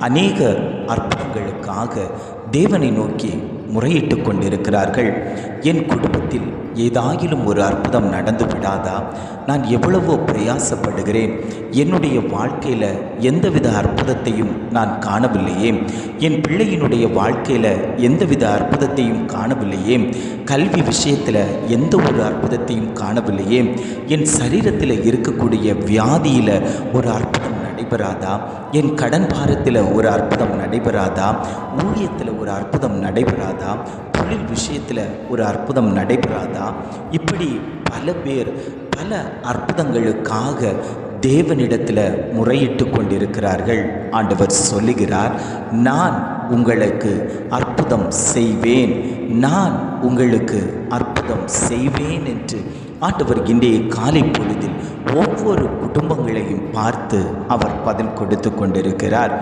அநேக அற்புதங்களுக்காக தேவனை நோக்கி முறையிட்டு கொண்டிருக்கிறார்கள். என் குடும்பத்தில் ஏதாயிலும் ஒரு அற்புதம் நடந்து விடாதா? நான் எவ்வளவோ பிரயாசப்படுகிறேன், என்னுடைய வாழ்க்கையில் எந்தவித அற்புதத்தையும் நான் காணவில்லையே. என் பிள்ளையினுடைய வாழ்க்கையில் எந்தவித அற்புதத்தையும் காணவில்லையே. கல்வி விஷயத்தில் எந்த ஒரு அற்புதத்தையும் காணவில்லையே. என் சரீரத்தில் இருக்கக்கூடிய வியாதியில் ஒரு அற்புதம் நடைபெறாதா? என் கடன் பாரத்தில் ஒரு அற்புதம் நடைபெறாதா? ஊழியத்தில் ஒரு அற்புதம் நடைபெறாதா? தொழில் விஷயத்தில் ஒரு அற்புதம் நடைபெறாதா? இப்படி பல பேர் பல அற்புதங்களுக்காக தேவனிடத்தில் முறையிட்டு கொண்டிருக்கிறார்கள். ஆண்டவர் சொல்லுகிறார், நான் உங்களுக்கு அற்புதம் செய்வேன், நான் உங்களுக்கு அற்புதம் செய்வேன் என்று ஆண்டவர் இன்றைய காலை பொழுதில் ஒவ்வொரு குடும்பங்களையும் பார்த்து அவர் பதில் கொடுத்து கொண்டிருக்கிறார்.